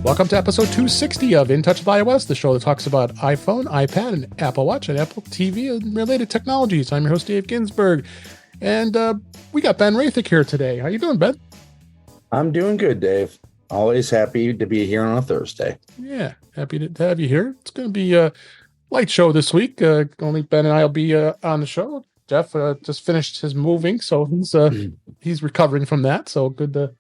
Welcome to episode 260 of In Touch with iOS, the show that talks about iPhone, iPad, and Apple Watch and Apple TV and related technologies. I'm your host, Dave Ginsburg, and we got Ben Roethig here today. How you doing, Ben? I'm doing good, Dave. Always happy to be here on a Thursday. Yeah, happy to have you here. It's going to be a light show this week. Only Ben and I will be on the show. Jeff just finished his moving, so he's recovering from that. So good to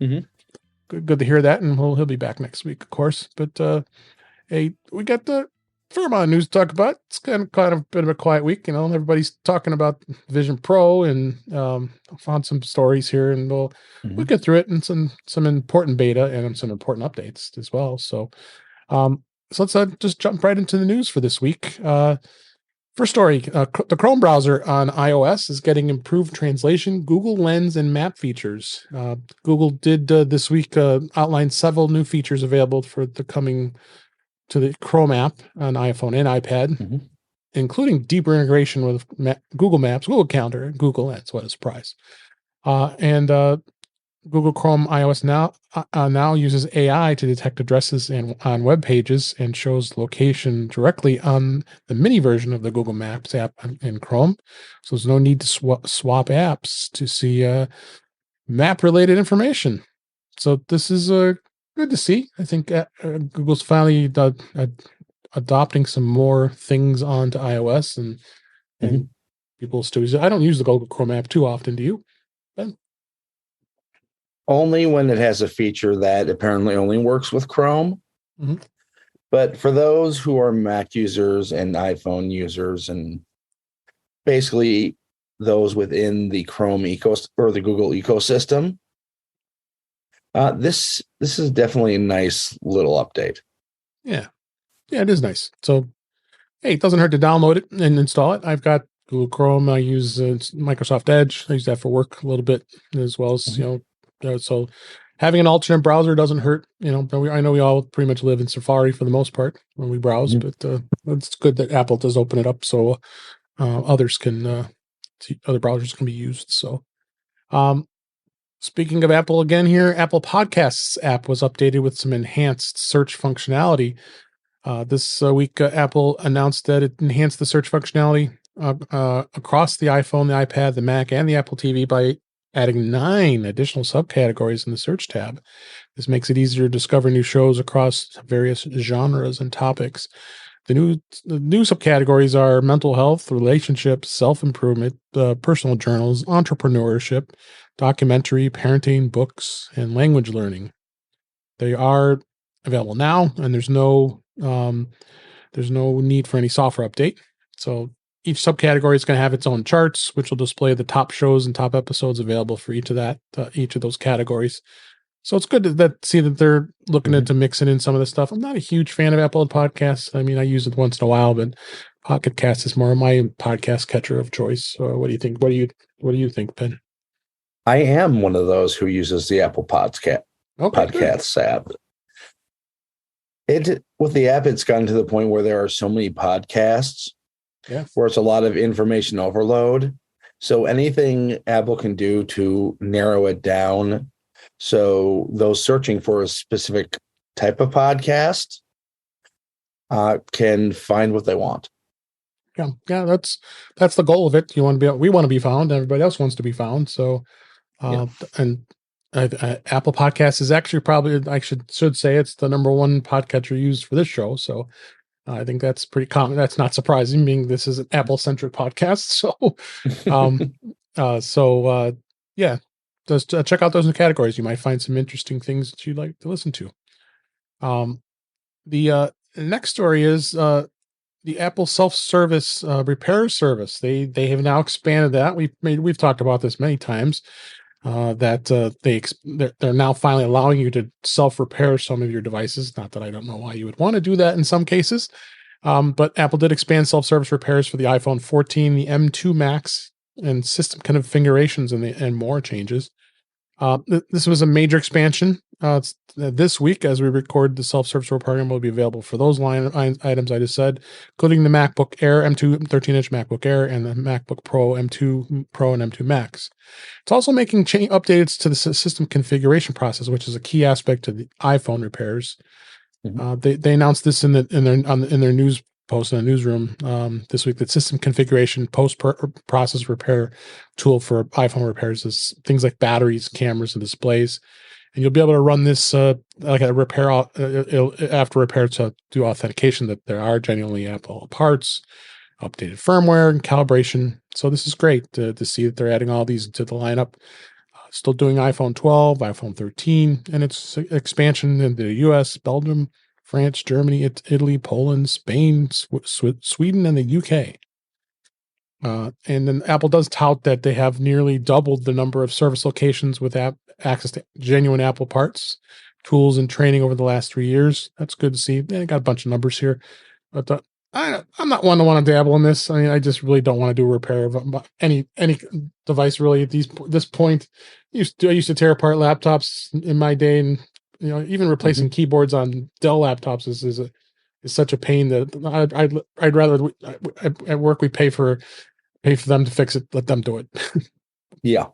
good to hear that, and he'll be back next week, of course. But hey, we got the fair amount of news to talk about. It's kind of a bit of a quiet week, you know. Everybody's talking about Vision Pro, and I found some stories here, and we'll get through it, and some important beta and some important updates as well. So let's just jump right into the news for this week. First story, the Chrome browser on iOS is getting improved translation, Google Lens, and map features. Google did this week outline several new features available for the coming to the Chrome app on iPhone and iPad, including deeper integration with Google Maps, Google Calendar, and Google Lens. What a surprise. And Google Chrome iOS now uses AI to detect addresses on web pages and shows location directly on the mini version of the Google Maps app in Chrome. So there's no need to swap apps to see map-related information. So this is good to see. I think Google's finally adopting some more things onto iOS, and people still use it. I don't use the Google Chrome app too often. Do you, Ben? Only when it has a feature that apparently only works with Chrome. But for those who are Mac users and iPhone users, and basically those within the Chrome or the Google ecosystem, this is definitely a nice little update. Yeah, it is nice. So, hey, it doesn't hurt to download it and install it. I've got Google Chrome. I use Microsoft Edge. I use that for work a little bit, as well as so having an alternate browser doesn't hurt. I know we all pretty much live in Safari for the most part when we browse, but it's good that Apple does open it up so other browsers can be used. So, speaking of Apple again here, Apple Podcasts app was updated with some enhanced search functionality. This week, Apple announced that it enhanced the search functionality across the iPhone, the iPad, the Mac, and the Apple TV by adding 9 additional subcategories in the search tab. This makes it easier to discover new shows across various genres and topics. The new subcategories are mental health, relationships, self-improvement, personal journals, entrepreneurship, documentary, parenting, books, and language learning. They are available now, and there's no need for any software update. So each subcategory is going to have its own charts, which will display the top shows and top episodes available for each of those categories. So it's good to see that they're looking into mixing in some of this stuff. I'm not a huge fan of Apple Podcasts. I mean, I use it once in a while, but Pocket Cast is more my podcast catcher of choice. So what do you think? What do you think, Ben? I am one of those who uses the Apple Podcasts app. With the app, it's gotten to the point where there are so many podcasts. Where it's a lot of information overload. So anything Apple can do to narrow it down, so those searching for a specific type of podcast can find what they want. Yeah, that's the goal of it. We want to be found. Everybody else wants to be found. So, and Apple Podcasts is actually probably, I should say, it's the number one podcatcher used for this show. So. I think that's pretty common. That's not surprising, being this is an Apple-centric podcast. So, just check out those new categories. You might find some interesting things that you'd like to listen to. The next story is the Apple self-service repair service. They have now expanded that. We've talked about this many times. That they're now finally allowing you to self-repair some of your devices. Not that I don't know why you would want to do that in some cases, but Apple did expand self-service repairs for the iPhone 14, the M2 Max, and system configurations and more changes. This was a major expansion. This week, as we record, the self-service program will be available for those line items I just said, including the MacBook Air M2 13-inch MacBook Air and the MacBook Pro M2 Pro and M2 Max. It's also making updates to the system configuration process, which is a key aspect of the iPhone repairs. They announced this in their news post in the newsroom this week, that system configuration process repair tool for iPhone repairs is things like batteries, cameras, and displays. And you'll be able to run this like a repair after repair to do authentication that there are genuinely Apple parts, updated firmware, and calibration. So this is great to see that they're adding all these to the lineup. Still doing iPhone 12, iPhone 13, and its expansion into the US, Belgium, France, Germany, Italy, Poland, Spain, Sweden, and the UK. And then Apple does tout that they have nearly doubled the number of service locations with access to genuine Apple parts, tools, and training over the last 3 years. That's good to see. They got a bunch of numbers here. But I'm not one to want to dabble in this. I mean, I just really don't want to do a repair of any device really at this point. I used to tear apart laptops in my day, and even replacing keyboards on Dell laptops is such a pain that I'd rather at work we pay for them to fix it. Let them do it. Yeah.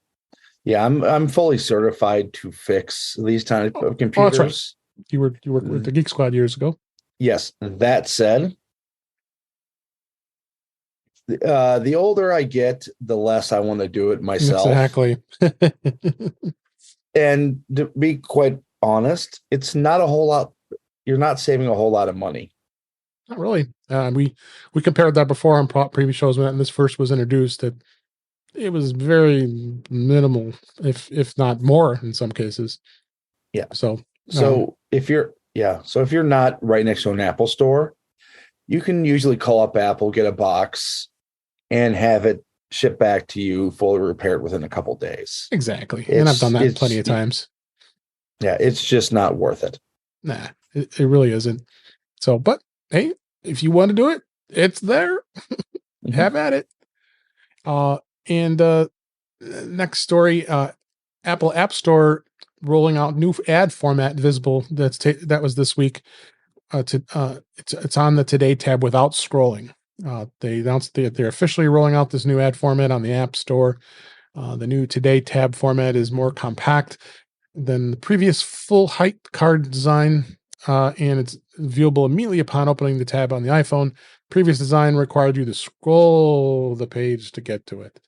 I'm fully certified to fix these type of computers. Oh, that's right. You worked with the Geek Squad years ago. Yes. That said, the older I get, the less I want to do it myself. Exactly. And to be quite honest, it's not a whole lot. You're not saving a whole lot of money. Not really. We compared that before on previous shows when this first was introduced. That it was very minimal, if not more in some cases. Yeah. So if you're not right next to an Apple store, you can usually call up Apple, get a box, and have it shipped back to you fully repaired within a couple days. Exactly. And I've done that plenty of times. Yeah, it's just not worth it. Nah, it really isn't. So, but hey, if you want to do it, it's there. Have at it. And next story, Apple App Store rolling out new ad format visible. That was this week. It's on the Today tab without scrolling. They announced they're officially rolling out this new ad format on the App Store. The new Today tab format is more compact than the previous full height card design, and it's viewable immediately upon opening the tab on the iPhone. Previous design required you to scroll the page to get to it.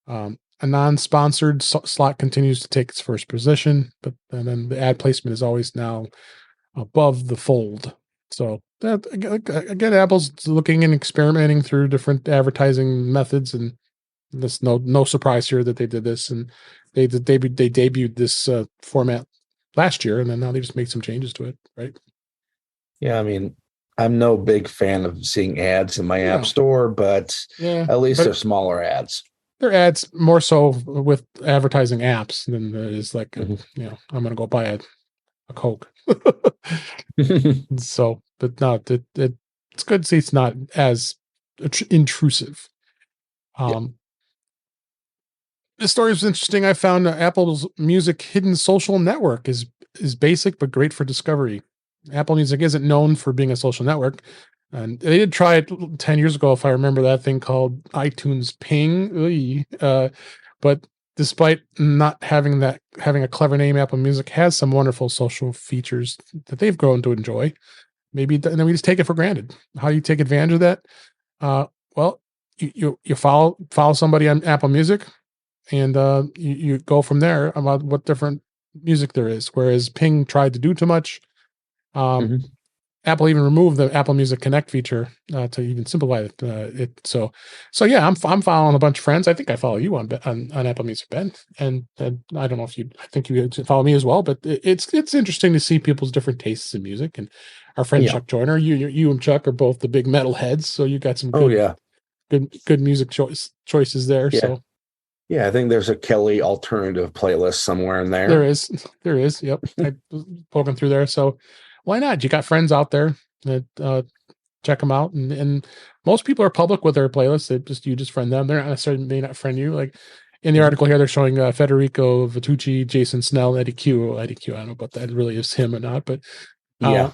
A non-sponsored slot continues to take its first position, but then the ad placement is always now above the fold. So that again, Apple's looking and experimenting through different advertising methods, and there's no surprise here that they did this, and they debuted this format last year, and then now they just made some changes to it, right? Yeah, I mean, I'm no big fan of seeing ads in my App Store, but at least they're smaller ads. They're ads more so with advertising apps than there is like, I'm going to go buy a Coke. So, but no, it's good to see it's not as intrusive. This story is interesting. I found Apple's Music hidden social network is basic but great for discovery. Apple Music isn't known for being a social network, and they did try it 10 years ago, if I remember, that thing called iTunes Ping. But despite not having a clever name, Apple Music has some wonderful social features that they've grown to enjoy. Maybe then we just take it for granted. How do you take advantage of that? Well, you follow somebody on Apple Music, and you go from there about what different music there is. Whereas Ping tried to do too much. Apple even removed the Apple Music Connect feature to even simplify it. So yeah, I'm following a bunch of friends. I think I follow you on Apple Music, Ben, and I don't know if I think you follow me as well. But it's interesting to see people's different tastes in music. And our friend Chuck Joyner, you and Chuck are both the big metal heads, so you got some good music choices there. Yeah. So yeah, I think there's a Kelly alternative playlist somewhere in there. There is. Yep, I was poking through there. So why not? You got friends out there that check them out, and most people are public with their playlists. You just friend them. They're not necessarily may not friend you. Like in the article here, they're showing Federico Vitucci, Jason Snell, Eddie Q. I don't know about that really is him or not, but I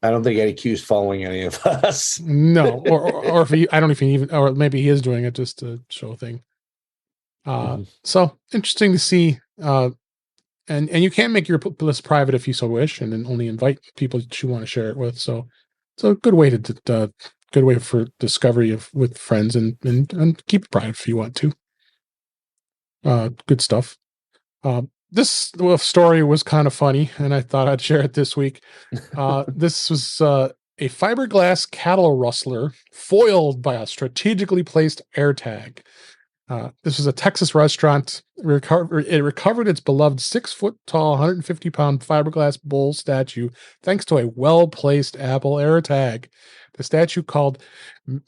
don't think Eddie Q's following any of us. No, or if I don't even or maybe he is doing it just to show a thing. So interesting to see. and you can make your list private if you so wish, and then only invite people that you want to share it with. So it's a good way to good way for discovery with friends, and keep it private if you want to. Good stuff. This story was kind of funny, and I thought I'd share it this week. This was a fiberglass cattle rustler foiled by a strategically placed AirTag. This was a Texas restaurant. It recovered its beloved 6-foot-tall, 150-pound fiberglass bull statue thanks to a well-placed Apple AirTag. The statue, called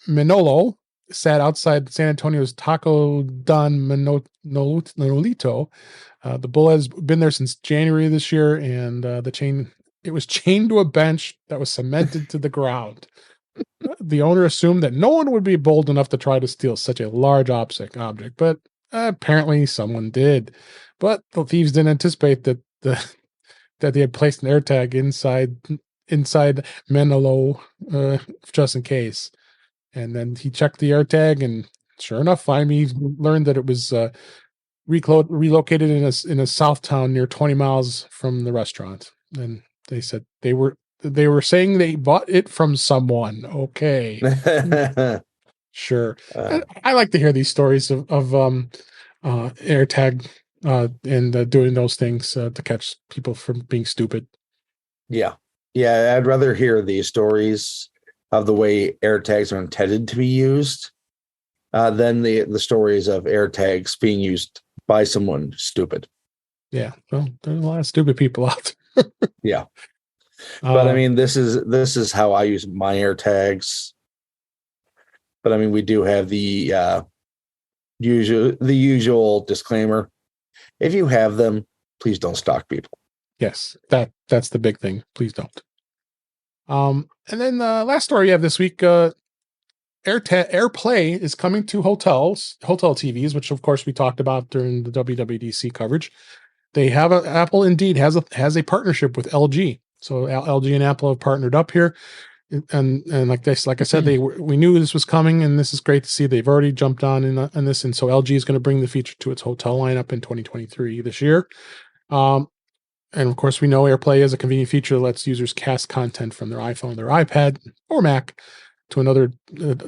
Manolo, sat outside San Antonio's Taco Don Manolito. The bull has been there since January of this year, and it was chained to a bench that was cemented to the ground. The owner assumed that no one would be bold enough to try to steal such a large object, but apparently someone did. But the thieves didn't anticipate that they had placed an AirTag inside Menelo, just in case. And then he checked the AirTag, and sure enough, he learned that it was relocated in a south town near 20 miles from the restaurant. And they said they were saying they bought it from someone. Okay. Sure. I like to hear these stories of AirTag and doing those things to catch people from being stupid. Yeah. I'd rather hear these stories of the way AirTags are intended to be used than the stories of AirTags being used by someone stupid. Yeah. Well, there's a lot of stupid people out there. Yeah. But I mean, this is how I use my AirTags. But I mean, we do have the usual disclaimer: if you have them, please don't stalk people. Yes, that's the big thing. Please don't. And then the last story you have this week: AirPlay is coming to hotel TVs, which of course we talked about during the WWDC coverage. They have Apple indeed has a partnership with LG. So LG and Apple have partnered up here, and like I said, we knew this was coming, and this is great to see. They've already jumped on in this, and so LG is going to bring the feature to its hotel lineup in 2023 this year. And of course, we know AirPlay is a convenient feature that lets users cast content from their iPhone, their iPad, or Mac to another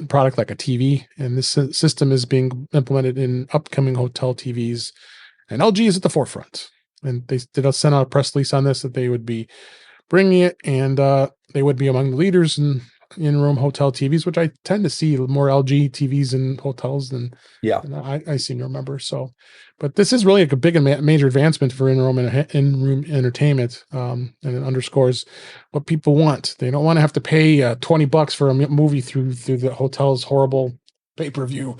product like a TV. And this system is being implemented in upcoming hotel TVs, and LG is at the forefront. And they did send out a press release on this that they would be bringing it, and they would be among the leaders in-room hotel TVs, which I tend to see more LG TVs in hotels than I seem to remember. So, but this is really a big and major advancement for in-room entertainment, and it underscores what people want. They don't want to have to pay $20 for a movie through the hotel's horrible pay-per-view,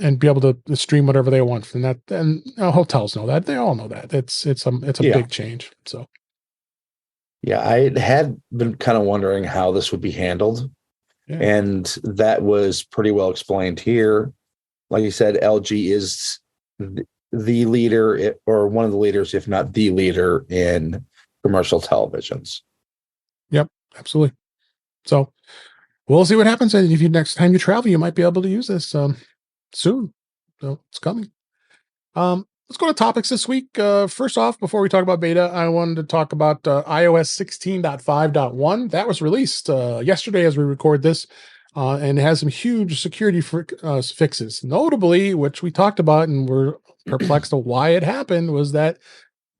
and be able to stream whatever they want from that. And hotels know that. They all know that. It's a big change. So I had been kind of wondering how this would be handled, and that was pretty well explained here. Like you said, LG is the leader, or one of the leaders, if not the leader, in commercial televisions. Yep, absolutely. So we'll see what happens. If next time you travel, you might be able to use this soon. So it's coming. Let's go to topics this week. First off, before we talk about beta, I wanted to talk about iOS 16.5.1. That was released yesterday as we record this, and it has some huge security fixes. Notably, which we talked about and were perplexed of why it happened, was that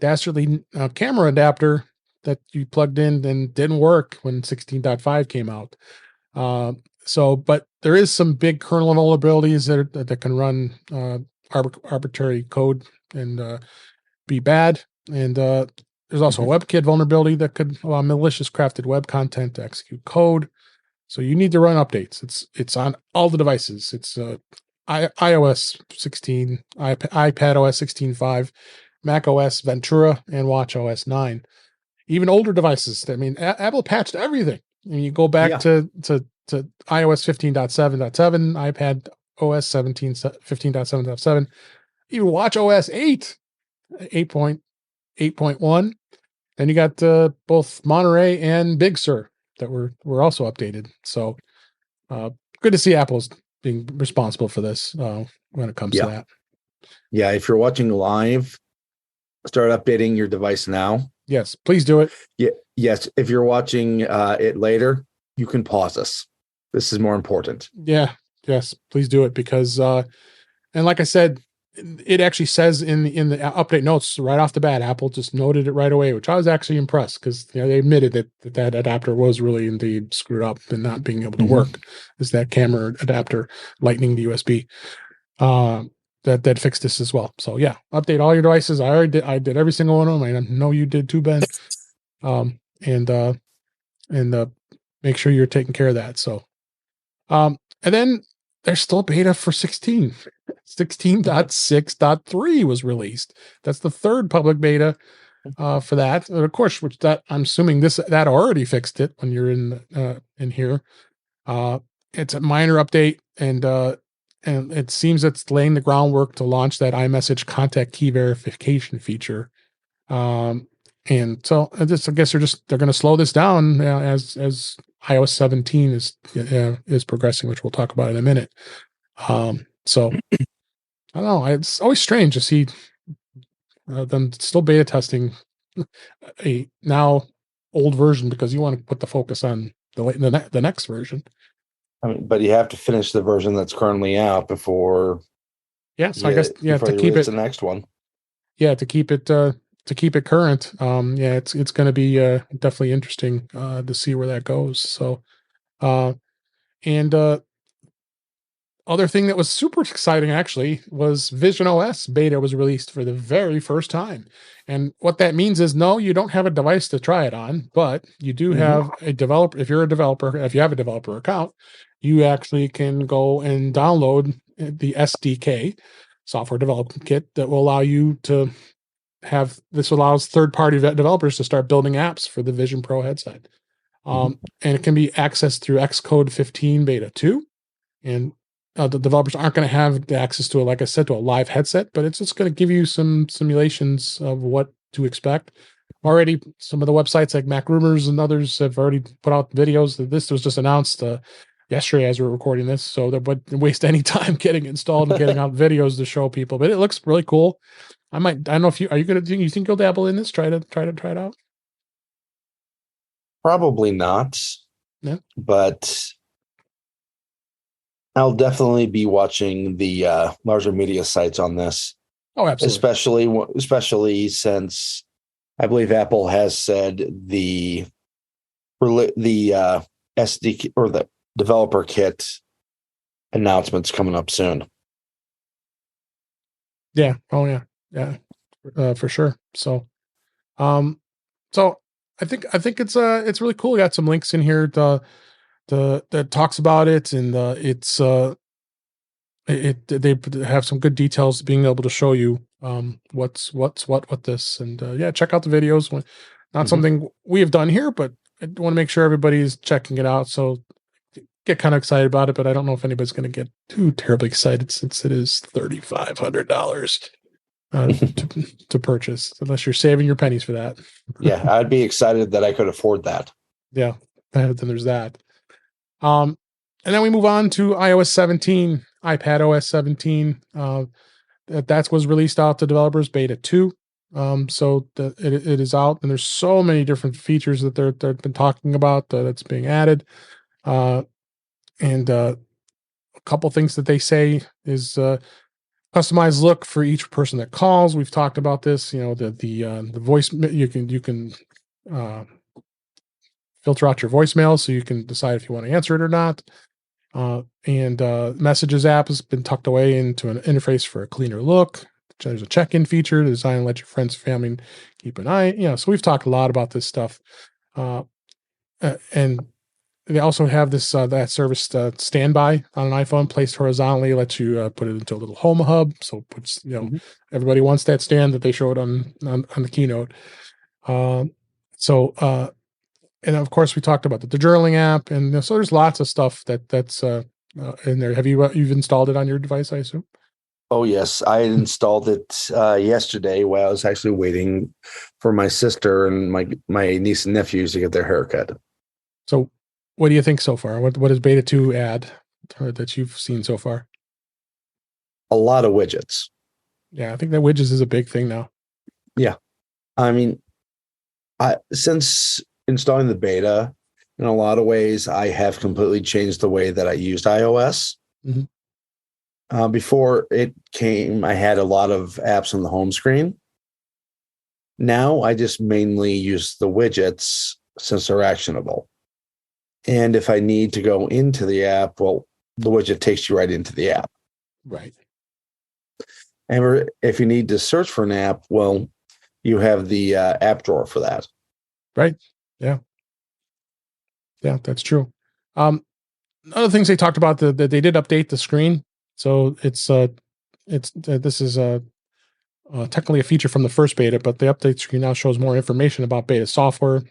dastardly camera adapter that you plugged in and didn't work when 16.5 came out. But there is some big kernel vulnerabilities that can run arbitrary code and be bad. And there's also a WebKit vulnerability that could allow malicious crafted web content to execute code. So you need to run updates. It's on all the devices. It's iOS 16, iPad OS 16.5, Mac OS Ventura, and Watch OS 9. Even older devices. I mean, Apple patched everything. And you go back to iOS 15.7.7, iPad OS 15.7.7, even Watch OS 8.8.1. Then you got both Monterey and Big Sur that were also updated. So good to see Apple's being responsible for this when it comes to that. Yeah, if you're watching live, start updating your device now. Yes, please do it. Yeah, yes. If you're watching it later, you can pause us. This is more important. Yeah, yes, please do it because, and like I said, it actually says in the update notes right off the bat, Apple just noted it right away, which I was actually impressed because they admitted that adapter was really indeed screwed up and not being able to work. Is that camera adapter Lightning to USB? That fixed this as well. So yeah, update all your devices. I did every single one of them. I know you did too, Ben. And make sure you're taking care of that. So, and then there's still beta for 16. 16.6.3 was released. That's the third public beta for that. And of course, which that I'm assuming that already fixed it when you're in here. It's a minor update, and it seems it's laying the groundwork to launch that iMessage contact key verification feature. And so I guess they're going to slow this down as iOS 17 is progressing, which we'll talk about in a minute. So I don't know. It's always strange to see them still beta testing a now old version because you want to put the focus on the next version. I mean, but you have to finish the version that's currently out before. Yeah, so I guess to keep it the next one. Yeah, to keep it current. It's going to be definitely interesting to see where that goes. So, and other thing that was super exciting actually was visionOS beta was released for the very first time. And what that means is no, you don't have a device to try it on, but you do have a developer. If you're a developer, if you have a developer account, you actually can go and download the SDK, software development kit, that will allow you to have this allows third-party developers to start building apps for the Vision Pro headset. And it can be accessed through Xcode 15 beta 2. And the developers aren't going to have access to it, like I said, to a live headset, but it's just going to give you some simulations of what to expect. Already, some of the websites like MacRumors and others have already put out videos. This was just announced yesterday as we were recording this, so they wouldn't waste any time getting installed and getting out videos to show people. But it looks really cool. I don't know if you think you'll dabble in this? Try it out. Probably not. Yeah, but I'll definitely be watching the larger media sites on this. Oh, absolutely. Especially since I believe Apple has said the SDK or the developer kit announcements coming up soon. Yeah. Oh, yeah. Yeah. For sure. So, so I think it's really cool. We got some links in here that talks about it, and they have some good details being able to show you what's what with this, and check out the videos. Not something we have done here, but I want to make sure everybody's checking it out. So get kind of excited about it, but I don't know if anybody's going to get too terribly excited since it is $3,500 to purchase, unless you're saving your pennies for that. Yeah, I'd be excited that I could afford that. Yeah, then there's that. And then we move on to iOS 17, iPadOS 17. That was released out to developers, beta 2. So it is out, and there's so many different features that they've been talking about that's being added. And a couple things that they say is customized look for each person that calls. We've talked about this. The voice, you can filter out your voicemail so you can decide if you want to answer it or not. And Messages app has been tucked away into an interface for a cleaner look. There's a check-in feature designed to let your friends and family keep an eye. So we've talked a lot about this stuff. And they also have this that service standby on an iPhone, placed horizontally, lets you put it into a little home hub. So it puts everybody wants that stand that they showed on the keynote. And of course we talked about the journaling app, and so there's lots of stuff that's in there. Have you've installed it on your device, I assume? Oh yes, I installed it yesterday while I was actually waiting for my sister and my niece and nephews to get their haircut. So what do you think so far? What does beta 2 add that you've seen so far? A lot of widgets. Yeah, I think that widgets is a big thing now. Yeah. I mean, since installing the beta, in a lot of ways, I have completely changed the way that I used iOS. Before it came, I had a lot of apps on the home screen. Now I just mainly use the widgets since they're actionable. And if I need to go into the app, well, the widget takes you right into the app. Right. And if you need to search for an app, well, you have the app drawer for that. Right. Yeah. Yeah, that's true. Other things they talked about that they did update the screen. So this is technically a feature from the first beta, but the update screen now shows more information about beta software,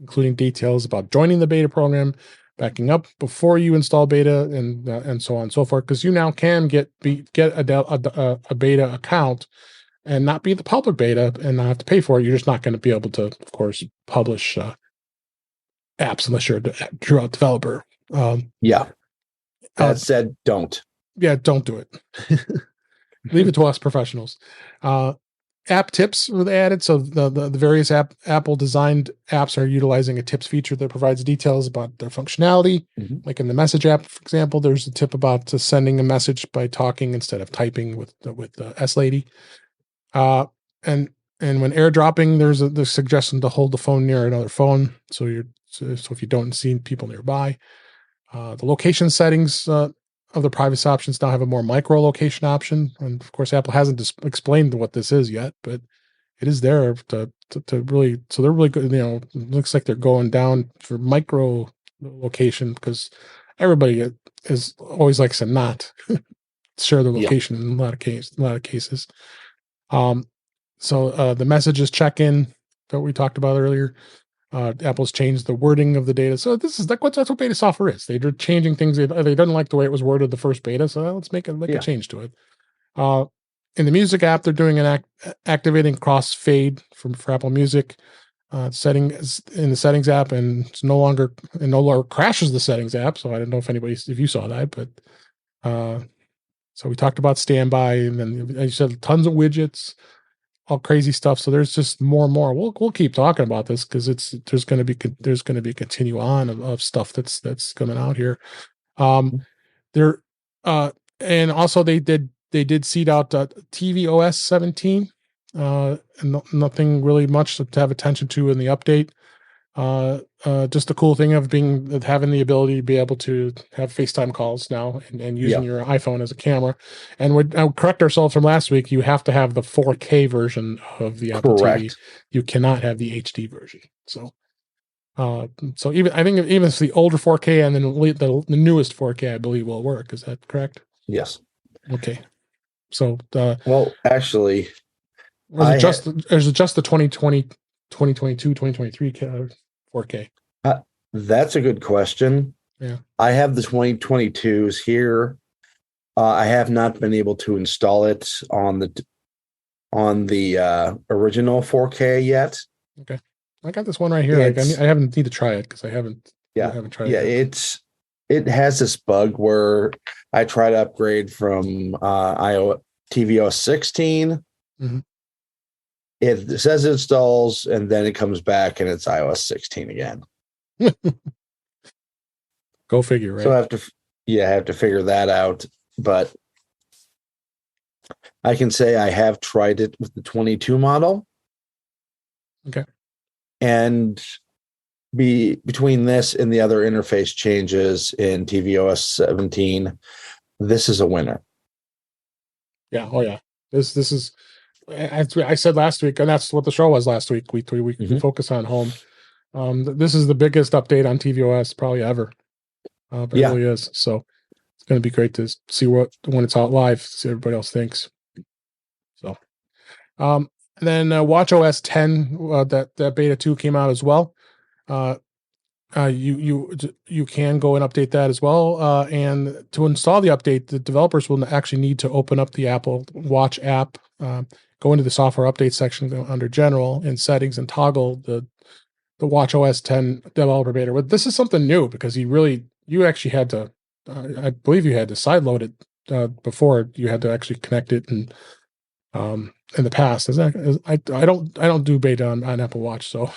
including details about joining the beta program, backing up before you install beta, and so on and so forth. Because you now can get a beta account and not be the public beta and not have to pay for it. You're just not going to be able to, of course, publish apps unless you're a true developer. That said, don't. Yeah, don't do it. Leave it to us professionals. App tips were added. So the various Apple designed apps are utilizing a tips feature that provides details about their functionality. Like in the message app, for example, there's a tip about sending a message by talking instead of typing with the S Lady. And when airdropping, there's the suggestion to hold the phone near another phone. So if you don't see people nearby, the location settings of the privacy options now have a more micro location option. And of course, Apple hasn't explained what this is yet, but it is there to really, so they're really good. It looks like they're going down for micro location because everybody is always likes to not share their location in a lot of cases. So the messages check-in that we talked about earlier, Apple's changed the wording of the data. So that's what beta software is. They're changing things. They didn't like the way it was worded the first beta, so let's make a change to it. In the music app, they're doing an activating crossfade for Apple Music settings in the settings app, and it no longer crashes the settings app. So I don't know if you saw that, but so we talked about standby, and then I said tons of widgets, all crazy stuff. So there's just more and more. We'll keep talking about this because there's going to be a continue on of stuff that's coming out here. And also they did seed out tvOS 17. And nothing really much to have attention to in the update. Just the cool thing of having the ability to be able to have FaceTime calls now and using your iPhone as a camera. And I'll correct ourselves from last week. You have to have the 4K version of the Apple TV. You cannot have the HD version. So even if the older 4K and then the newest 4K, I believe will work. Is that correct? Yes. Okay. So actually, is it just the 2020, 2022, 2023 4K? That's a good question. Yeah. I have the 2022s here. I have not been able to install it on the original 4K yet. Okay. I got this one right here. I haven't need to try it because I haven't tried it. Yeah, it has this bug where I try to upgrade from tvOS 16. It says it installs, and then it comes back, and it's iOS 16 again. Go figure, right? So I have to figure that out. But I can say I have tried it with the 22 model. Okay. And between this and the other interface changes in tvOS 17, this is a winner. Yeah. Oh yeah. This is. I said last week, and that's what the show was last week. We focus on home. This is the biggest update on tvOS probably ever. It really is. So it's going to be great to see when it's out live, see what everybody else thinks. So, and then watchOS 10, that beta 2 came out as well. You can go and update that as well. And to install the update, the developers will actually need to open up the Apple Watch app, go into the software update section under General in Settings, and toggle the watchOS 10 developer beta. But this is something new because you actually had to, I believe you had to sideload it before. You had to actually connect it and in the past. I don't do beta on Apple Watch, so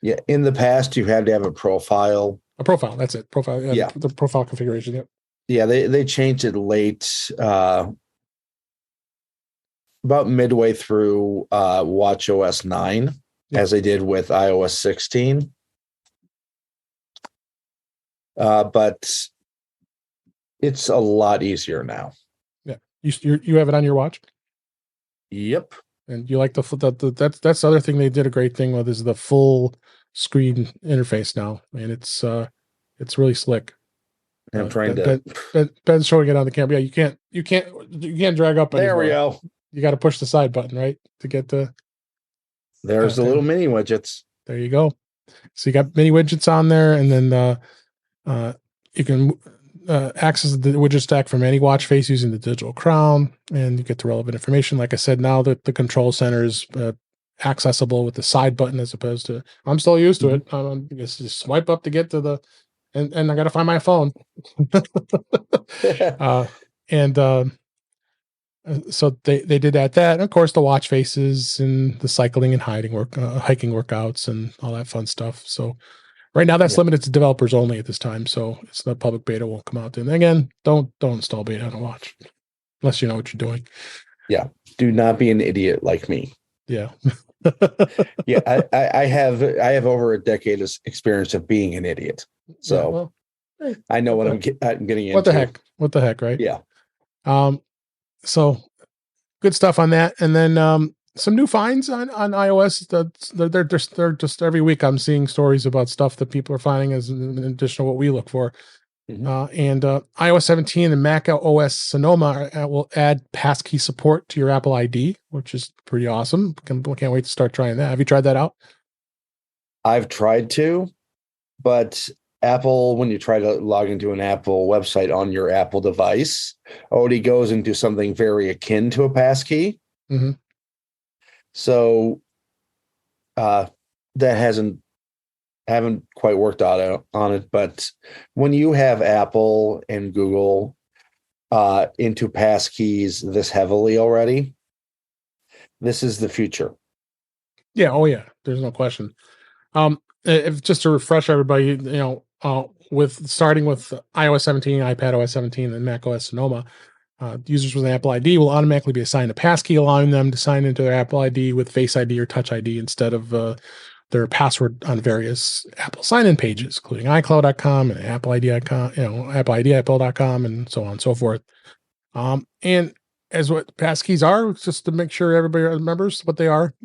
Yeah, in the past you had to have a profile. a profile. That's it. Profile. Yeah. The profile configuration. Yep. Yeah, they changed it late, about midway through Watch OS 9, as they did with iOS 16. But it's a lot easier now. Yeah, you have it on your watch. Yep. And you like that's the other thing they did a great thing with is the full screen interface now, and it's really slick. I'm trying to. Ben's showing it on the camera. Yeah, you can't drag up anymore. There we go. You got to push the side button, right, to get the. There's the little mini widgets. There you go. So you got mini widgets on there, and then you can access the widget stack from any watch face using the digital crown, and you get the relevant information. Like I said, now that the control center is accessible with the side button as opposed to. I'm still used to it. I just swipe up to get to the, and I got to find my phone. So they did that. And of course, the watch faces and the cycling and hiking workouts and all that fun stuff. So right now that's limited to developers only at this time. So it's the public beta won't come out. And again, don't install beta on a watch unless you know what you're doing. Yeah. Do not be an idiot like me. Yeah. Yeah. I have over a decade of experience of being an idiot. So hey, I know what I'm getting into. What the heck, right? Yeah. So good stuff on that. And then some new finds on iOS. They're just every week I'm seeing stories about stuff that people are finding as an addition to what we look for. And iOS 17 and Mac OS Sonoma will add passkey support to your Apple ID, which is pretty awesome. Can't wait to start trying that. Have you tried that out? I've tried to, but Apple, when you try to log into an Apple website on your Apple device, already goes into something very akin to a passkey. So that haven't quite worked out on it. But when you have Apple and Google into passkeys this heavily already, this is the future. Yeah. Oh yeah. There's no question. If just to refresh everybody, with starting with iOS 17, iPadOS 17, and macOS Sonoma, users with an Apple ID will automatically be assigned a passkey, allowing them to sign into their Apple ID with Face ID or Touch ID instead of their password on various Apple sign-in pages, including iCloud.com and Apple ID.com, Apple ID Apple.com, and so on and so forth. And as what passkeys are, just to make sure everybody remembers what they are.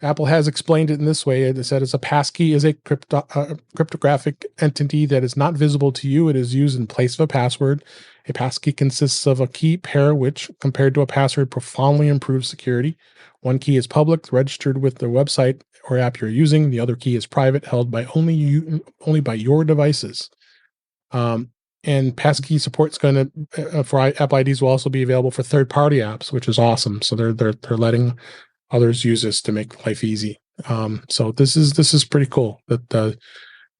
Apple has explained it in this way. It said it's a passkey is a cryptographic entity that is not visible to you. It is used in place of a password. A passkey consists of a key pair, which, compared to a password, profoundly improves security. One key is public, registered with the website or app you're using. The other key is private, held by only by your devices. And passkey support is going to for Apple IDs will also be available for third-party apps, which is awesome. So they're letting others use this to make life easy. So this is pretty cool that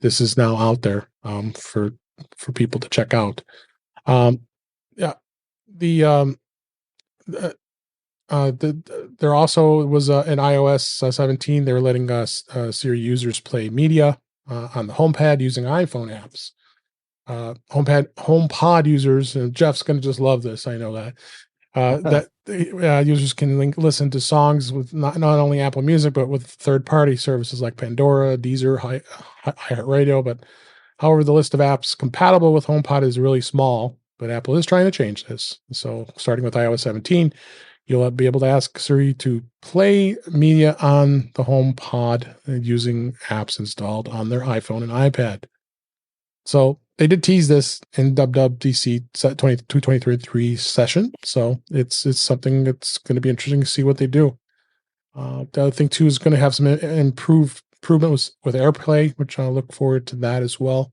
this is now out there for people to check out. There also was in iOS 17 they were letting Siri users play media on the HomePad using iPhone apps. HomePod users, Jeff's going to just love this. I know that. That users can listen to songs with not only Apple Music, but with third-party services like Pandora, Deezer, iHeartRadio. But however, the list of apps compatible with HomePod is really small, but Apple is trying to change this. So starting with iOS 17, you'll be able to ask Siri to play media on the HomePod using apps installed on their iPhone and iPad. So they did tease this in WWDC 223 session. So it's something that's going to be interesting to see what they do. The other thing too is going to have some improvement with AirPlay, which I'll look forward to that as well.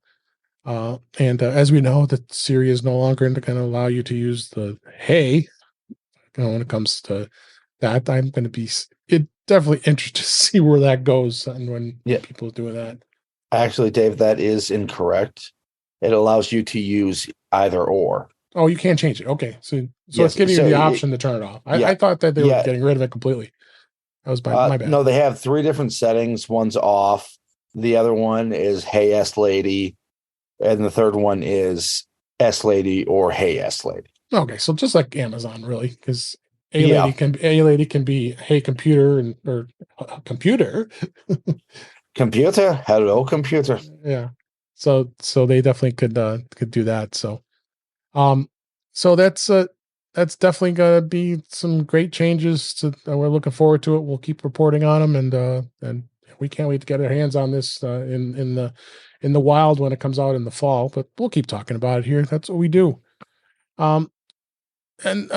And as we know, that Siri is no longer going to allow you to use the hey. When it comes to that, I'm going to be definitely interested to see where that goes and when people are doing that. Actually, Dave, that is incorrect. It allows you to use either or. Oh, you can't change it. Okay, so Yes, it's giving you the option to turn it off. I thought that they were getting rid of it completely. That was my bad. No, they have 3 different settings. One's off. The other one is Hey S Lady, and the third one is S Lady or Hey S Lady. Okay, so just like Amazon, really, because A lady can be Hey Computer or Computer. Computer, hello computer. Yeah, so they definitely could do that. So so that's definitely gonna be some great changes. We're looking forward to it. We'll keep reporting on them, and we can't wait to get our hands on this in the wild when it comes out in the fall. But we'll keep talking about it here. That's what we do. Um, and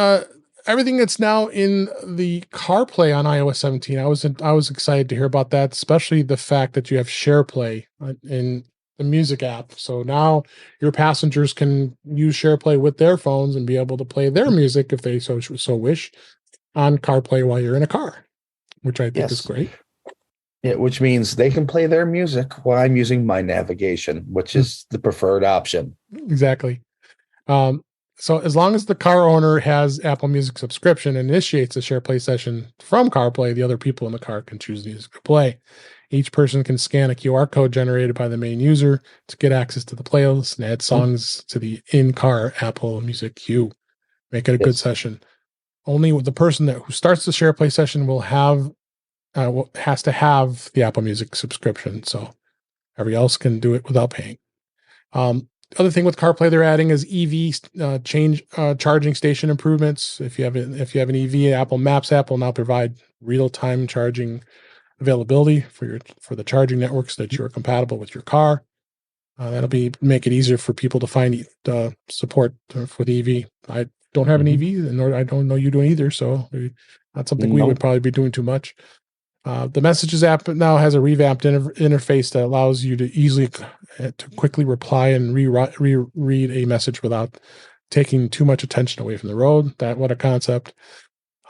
everything that's now in the CarPlay on iOS 17. I was excited to hear about that, especially the fact that you have SharePlay in the music app. So now your passengers can use SharePlay with their phones and be able to play their music if they so wish on CarPlay while you're in a car, which I think is great. Yeah, which means they can play their music while I'm using my navigation, which is the preferred option. Exactly. So as long as the car owner has Apple Music subscription and initiates a SharePlay session from CarPlay, the other people in the car can choose the music to play. Each person can scan a QR code generated by the main user to get access to the playlist and add songs to the in-car Apple Music queue. Make it a good session. Only the person who starts the SharePlay session will has to have the Apple Music subscription. So everybody else can do it without paying. Other thing with CarPlay they're adding is EV charging station improvements. If you have an EV, Apple Maps app will now provide real-time charging availability for the charging networks that you are compatible with your car. That'll make it easier for people to find support for the EV. I don't have an EV, nor I don't know you do either, so not something we would probably be doing too much. The Messages app now has a revamped interface that allows you to easily to quickly reply and reread a message without taking too much attention away from the road. What a concept!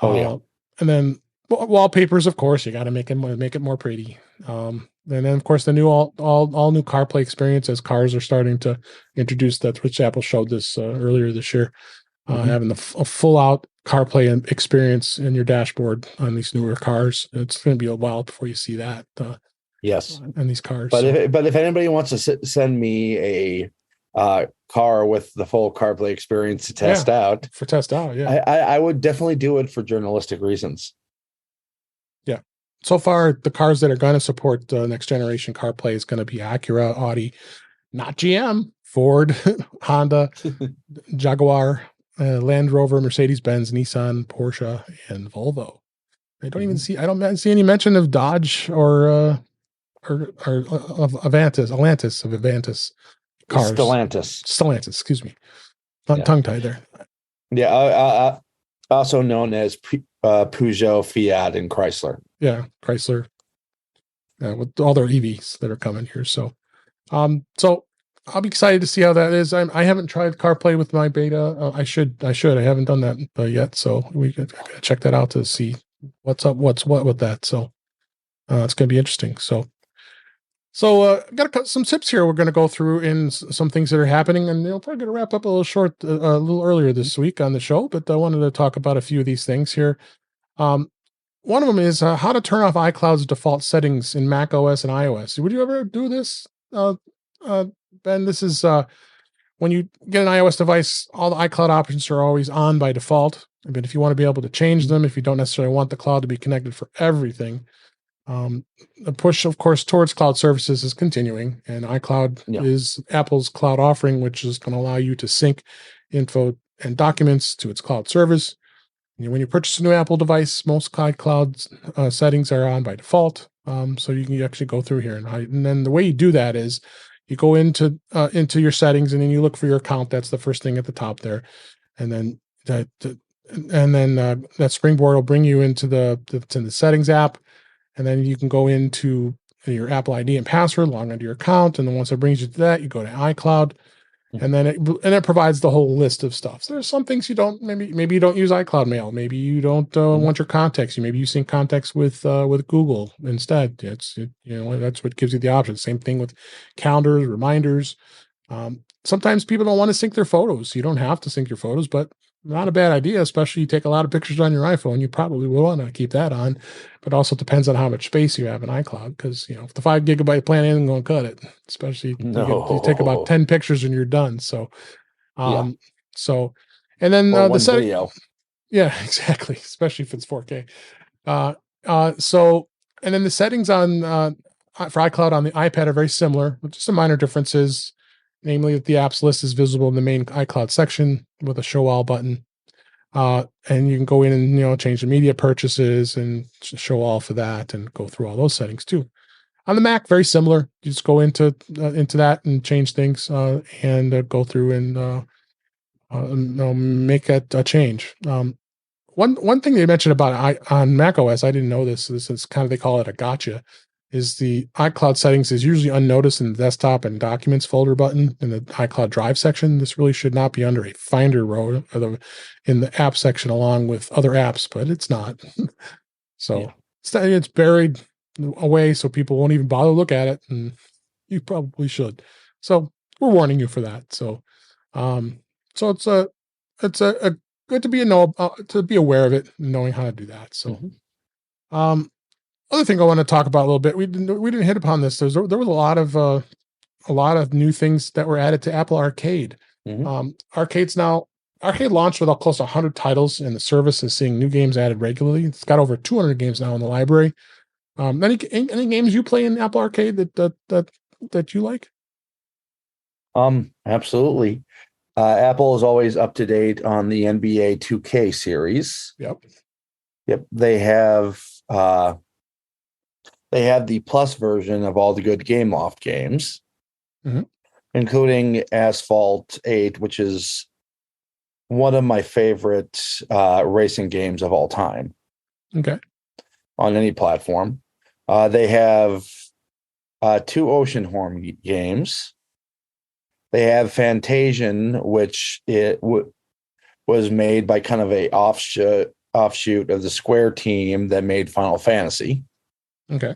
And then wallpapers, of course, you got to make it more pretty. And then, of course, the new all new CarPlay experience as cars are starting to introduce that, which Apple showed this earlier this year. Having a full out CarPlay experience in your dashboard on these newer cars. It's going to be a while before you see that. In these cars. But if anybody wants to send me a car with the full CarPlay experience to test out, I would definitely do it for journalistic reasons. Yeah. So far, the cars that are going to support next generation CarPlay is going to be Acura, Audi, not GM, Ford, Honda, Jaguar, Land Rover, Mercedes-Benz, Nissan, Porsche, and Volvo. I don't see any mention of Dodge or of Avantis cars. Stellantis, excuse me. Tongue-tied there. Yeah, also known as Peugeot, Fiat, and Chrysler. Yeah, Chrysler. With all their EVs that are coming here. So I'll be excited to see how that is. I haven't tried CarPlay with my beta. I should. I haven't done that yet. So we gotta check that out to see what's up, what's what with that. So it's going to be interesting. So got some tips here. We're going to go through in some things that are happening, and we're probably going to wrap up a little earlier this week on the show. But I wanted to talk about a few of these things here. One of them is how to turn off iCloud's default settings in Mac OS and iOS. Would you ever do this, Ben? This is when you get an iOS device, all the iCloud options are always on by default. But if you want to be able to change them, if you don't necessarily want the cloud to be connected for everything, the push, of course, towards cloud services is continuing. And iCloud is Apple's cloud offering, which is going to allow you to sync info and documents to its cloud service. When you purchase a new Apple device, most cloud settings are on by default. So you can actually go through here and then the way you do that is you go into your settings and then you look for your account. That's the first thing at the top there, and then that springboard will bring you into the settings app, and then you can go into your Apple ID and password, log into your account, and then once it brings you to that, you go to iCloud. And then it provides the whole list of stuff. So there's some things you don't maybe you don't use iCloud Mail. Maybe you don't want your contacts. Maybe you sync contacts with Google instead. That's what gives you the option. Same thing with calendars, reminders. Sometimes people don't want to sync their photos. You don't have to sync your photos, but not a bad idea, especially you take a lot of pictures on your iPhone. You probably will want to keep that on, but also depends on how much space you have in iCloud. Because if the 5 GB plan isn't going to cut it, especially you take about 10 pictures and you're done. So, and then one video. Yeah, exactly. Especially if it's 4K. And then the settings on for iCloud on the iPad are very similar, with just some minor differences. Namely, that the apps list is visible in the main iCloud section with a show all button. And you can go in and, change the media purchases and show all for that and go through all those settings too. On the Mac, very similar. You just go into that and change things and go through and make a change. One thing they mentioned about on Mac OS, I didn't know this. This is kind of, they call it a gotcha, is the iCloud settings is usually unnoticed in the desktop and documents folder button in the iCloud Drive section. This really should not be under a Finder row in the app section along with other apps, but it's not. So it's buried away, so people won't even bother to look at it, and you probably should. So we're warning you for that. So, it's a good to be aware of it, and knowing how to do that. So, other thing I want to talk about a little bit. We didn't hit upon this. There was a lot of new things that were added to Apple Arcade. Arcade launched with close to 100 titles, and the service is seeing new games added regularly. It's got over 200 games now in the library. Any games you play in Apple Arcade that you like? Absolutely. Apple is always up to date on the NBA 2K series. Yep. They have the Plus version of all the good GameLoft games, including Asphalt 8, which is one of my favorite racing games of all time. Okay. On any platform. They have 2 Oceanhorn games. They have Fantasian, which was made by kind of a offshoot of the Square team that made Final Fantasy. Okay.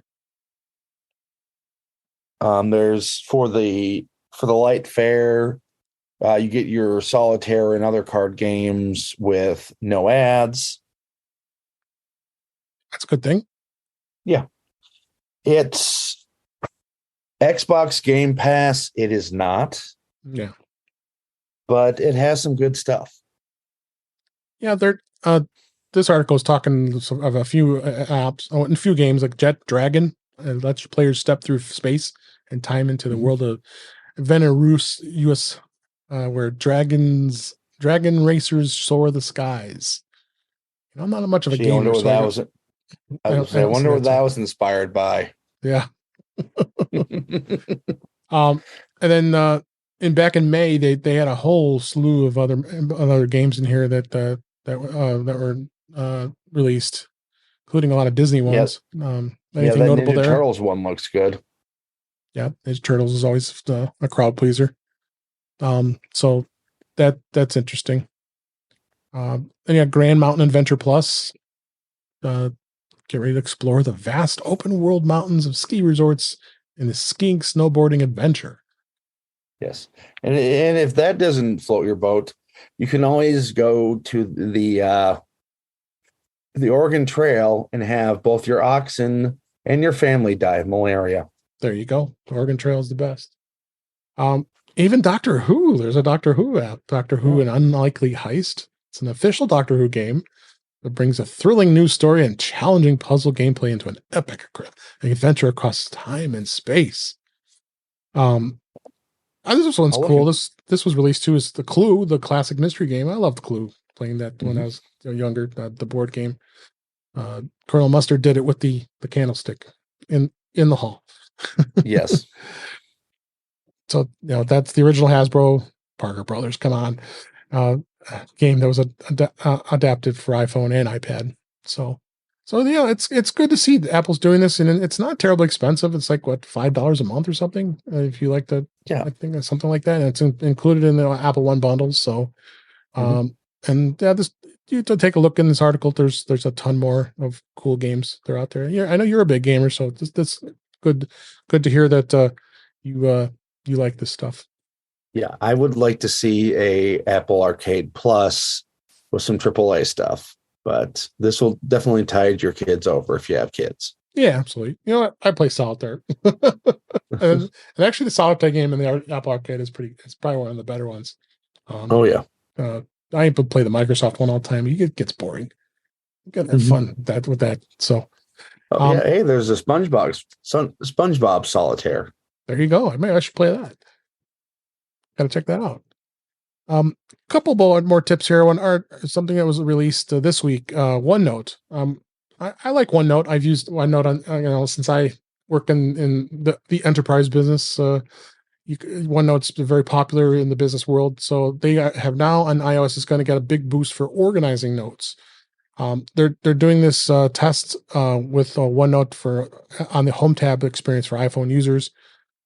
There's for the light fare, you get your solitaire and other card games with no ads. That's a good thing. Yeah. It's Xbox Game Pass. It is not. Yeah. But it has some good stuff. Yeah, this article is talking of a few apps, and a few games like Jet Dragon. It lets players step through space and time into the world of Venerus US, where dragon racers soar the skies. I'm not much of a gamer. I wonder what that was inspired by. Yeah. And then back in May, they had a whole slew of other games in here that were released, including a lot of Disney ones. Anything notable Ninja there? Turtles one looks good. Yeah, Ninja Turtles is always a crowd pleaser. So that's interesting. And yeah, Grand Mountain Adventure Plus. Get ready to explore the vast open world mountains of ski resorts in the skiing, snowboarding adventure. Yes. And if that doesn't float your boat, you can always go to the Oregon Trail and have both your oxen and your family die of malaria. There you go. The Oregon Trail is the best. Even Doctor Who. There's a Doctor Who app. Doctor Who, An Unlikely Heist. It's an official Doctor Who game that brings a thrilling news story and challenging puzzle gameplay into an epic adventure across time and space. This one's cool. This was released too. Is the Clue, the classic mystery game. I loved Clue, playing that when I was younger. The board game. Colonel Mustard did it with the candlestick in the hall. Yes. So that's the original Hasbro Parker Brothers. Come on, game that was adapted for iPhone and iPad. So yeah, it's good to see Apple's doing this, and it's not terribly expensive. It's like what, $5 a month or something, if you like to. Yeah, I think that's something like that, and it's included in the Apple One bundles. So, and yeah, you to take a look in this article. There's a ton more of cool games that are out there. Yeah, I know you're a big gamer, so this good to hear that you like this stuff. Yeah, I would like to see a Apple Arcade Plus with some AAA stuff, but this will definitely tide your kids over if you have kids. Yeah, absolutely. You know what? I play solitaire, and actually, the solitaire game in the Apple Arcade is pretty. It's probably one of the better ones. Oh yeah. I ain't play the Microsoft one all the time. It gets boring. You gotta have fun with that. So, yeah. Hey, there's a SpongeBob Solitaire. There you go. I should play that. Got to check that out. A couple more tips here. One are something that was released this week. OneNote. I like OneNote. I've used OneNote on since I work in the enterprise business. OneNote's very popular in the business world. So they have now on iOS is going to get a big boost for organizing notes. They're doing this test with OneNote on the Home tab experience for iPhone users.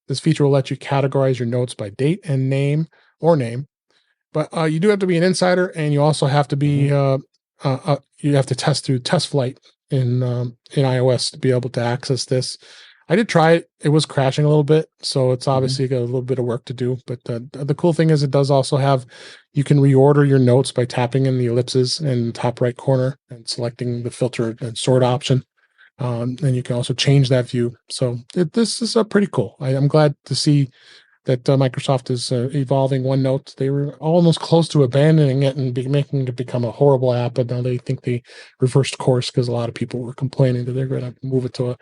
This feature will let you categorize your notes by date and name, but you do have to be an insider, and you also have to be you have to test through TestFlight in iOS to be able to access this. I did try it; it was crashing a little bit, so it's obviously got a little bit of work to do. But the cool thing is, it does also have you can reorder your notes by tapping in the ellipses in the top right corner and selecting the filter and sort option. And you can also change that view. So this is pretty cool. I'm glad to see that Microsoft is evolving OneNote. They were almost close to abandoning it and making it become a horrible app, but now they think they reversed course because a lot of people were complaining that they're going to move it to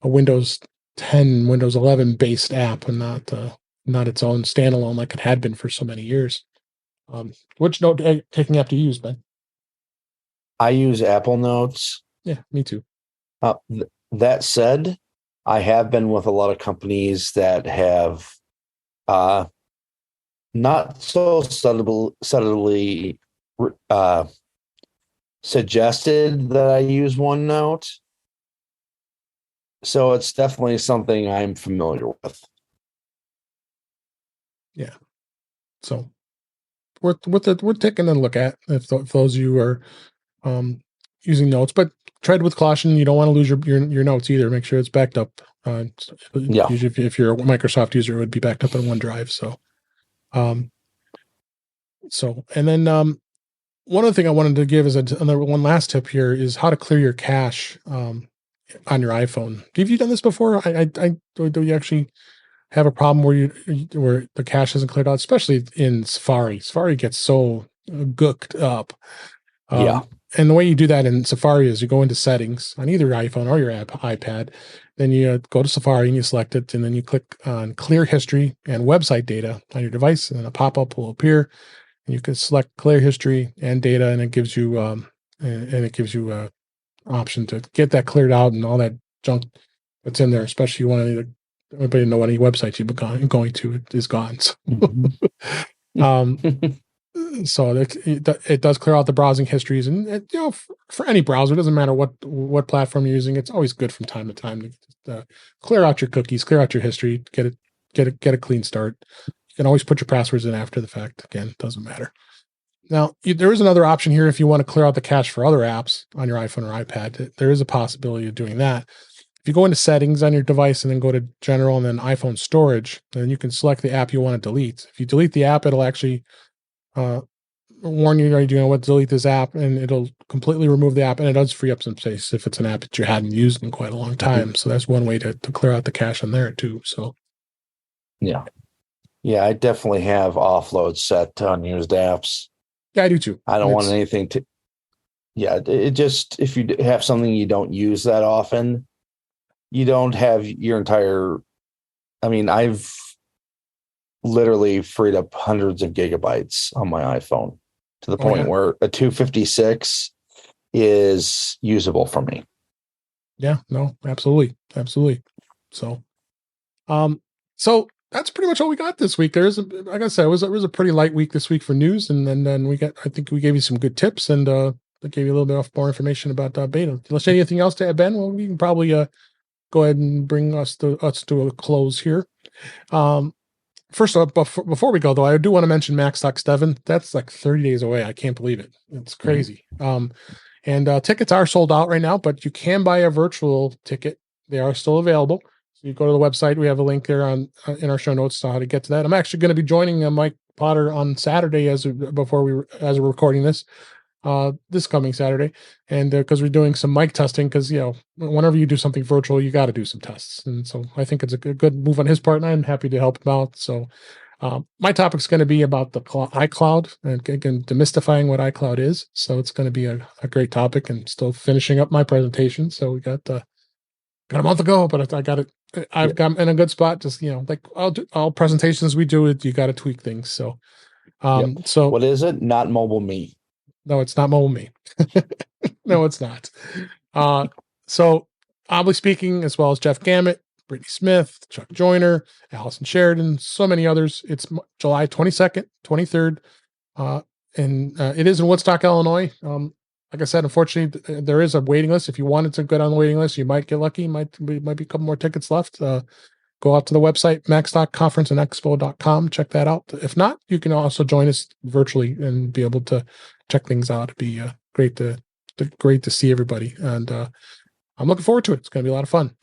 a Windows 10, Windows 11 based app and not its own standalone like it had been for so many years. Which note taking app do you use, Ben? I use Apple Notes. Yeah, me too. That said, I have been with a lot of companies that have not so subtly suggested that I use OneNote. So it's definitely something I'm familiar with. Yeah. So we're taking a look at if those of you are using notes, but tread with caution. You don't want to lose your notes either. Make sure it's backed up. Usually if you're a Microsoft user, it would be backed up in OneDrive. So, and then one other thing I wanted to give is one last tip here is how to clear your cache on your iPhone. Have you done this before? Do you actually have a problem where the cache isn't cleared out, especially in Safari? Safari gets so gooked up. And the way you do that in Safari is you go into settings on either your iPhone or your iPad. Then you go to Safari and you select it, and then you click on clear history and website data on your device, and then a pop-up will appear, and you can select clear history and data, and it gives you an option to get that cleared out and all that junk that's in there. Especially you want everybody to know any websites you've been going to is gone. So it does clear out the browsing histories, and for any browser, it doesn't matter what platform you're using. It's always good from time to time to clear out your cookies, clear out your history, get a clean start. You can always put your passwords in after the fact. Again, it doesn't matter. Now there is another option here if you want to clear out the cache for other apps on your iPhone or iPad. There is a possibility of doing that. If you go into settings on your device and then go to general and then iPhone storage, then you can select the app you want to delete. If you delete the app, it'll actually warn you, are you going to delete this app, and it'll completely remove the app, and it does free up some space if it's an app that you hadn't used in quite a long time. So that's one way to clear out the cache on there too. So yeah, I definitely have offload set to unused apps. Yeah, I do too. I don't want anything to. Yeah, it just, if you have something you don't use that often, you don't have your entire. I mean, I've literally freed up hundreds of gigabytes on my iPhone to the point where a 256 is usable for me. Yeah, no, absolutely. So, so that's pretty much all we got this week. Like I said, it was a pretty light week this week for news, and then I think we gave you some good tips, and that gave you a little bit more information about beta. Unless anything else to add, Ben, well, we can probably go ahead and bring us to a close here. First off, before we go, though, I do want to mention Max.7. That's like 30 days away. I can't believe it. It's crazy. And tickets are sold out right now, but you can buy a virtual ticket. They are still available. So you go to the website. We have a link there on in our show notes on how to get to that. I'm actually going to be joining Mike Potter on Saturday as we're recording this coming Saturday, and because we're doing some mic testing, because whenever you do something virtual, you got to do some tests, and so I think it's a good move on his part, and I'm happy to help him out. So my topic's going to be about the iCloud, and again, demystifying what iCloud is. So it's going to be a great topic, and still finishing up my presentation. So we got a month ago, but I got it. I've got in a good spot. Just like all presentations we do, you got to tweak things. So, so what is it? Not Mobile Me. No, it's not Mobile Me. No, it's not. So, oddly speaking, as well as Jeff Gamet, Brittany Smith, Chuck Joyner, Allison Sheridan, so many others. It's July 22nd, 23rd, and it is in Woodstock, Illinois. Like I said, unfortunately, there is a waiting list. If you wanted to get on the waiting list, you might get lucky. Might be a couple more tickets left. Go out to the website, macstockconferenceandexpo.com. Check that out. If not, you can also join us virtually and be able to check things out. It'd be great to see everybody. And I'm looking forward to it. It's going to be a lot of fun.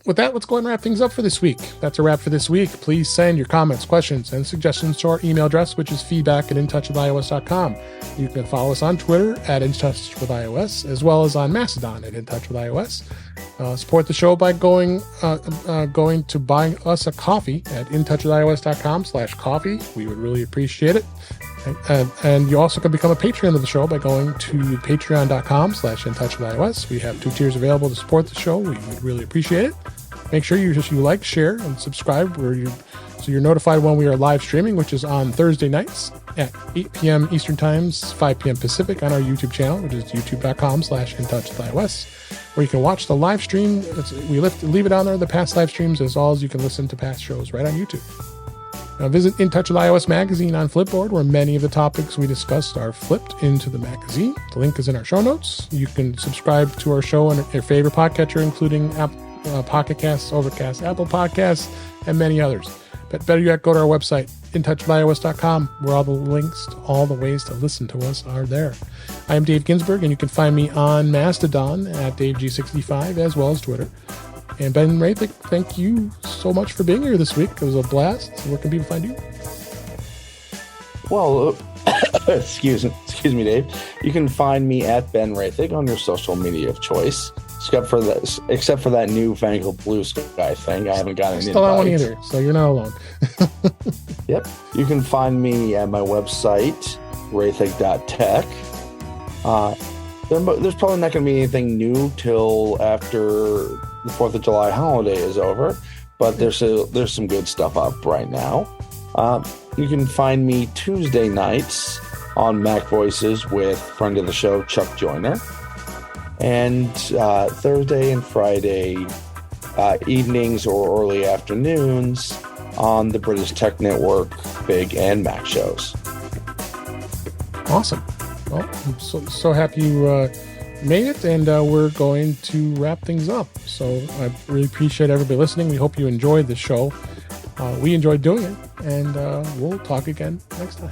With that, let's go ahead and wrap things up for this week. That's a wrap for this week. Please send your comments, questions, and suggestions to our email address, which is feedback@intouchwithios.com. You can follow us on Twitter @intouchwithios, as well as on Mastodon @intouchwithios. Support the show by going to buy us a coffee at intouchwithios.com/coffee. We would really appreciate it. And you also can become a Patreon of the show by going to patreon.com/intouchwithios. We have 2 tiers available to support the show. We would really appreciate it. Make sure you like, share, and subscribe so you're notified when we are live streaming, which is on Thursday nights at 8 p.m. Eastern Times, 5 p.m. Pacific on our YouTube channel, which is youtube.com/intouchwithios, where you can watch the live stream. We leave it on there, the past live streams, as well as you can listen to past shows right on YouTube. Now visit In Touch with iOS magazine on Flipboard, where many of the topics we discussed are flipped into the magazine. The link is in our show notes. You can subscribe to our show on your favorite podcatcher, including Pocket Casts, Overcast, Apple Podcasts, and many others. But better yet, go to our website, intouchwithios.com, where all the links to all the ways to listen to us are there. I am Dave Ginsburg, and you can find me on Mastodon at DaveG65, as well as Twitter. And Ben Roethig, thank you so much for being here this week. It was a blast. Where can people find you? Well, excuse me, Dave. You can find me at Ben Roethig on your social media of choice. Except for that newfangled blue sky thing. I haven't gotten an invite. Still not one either, so you're not alone. Yep. You can find me at my website, roethig.tech. There's probably not going to be anything new till after the 4th of July holiday is over, but there's some good stuff up right now. You can find me Tuesday nights on Mac Voices with friend of the show, Chuck Joyner, and Thursday and Friday evenings or early afternoons on the British Tech Network Big and Mac shows. Awesome. Well, I'm so happy you made it, and we're going to wrap things up. So I really appreciate everybody listening. We hope you enjoyed the show. We enjoyed doing it, and we'll talk again next time.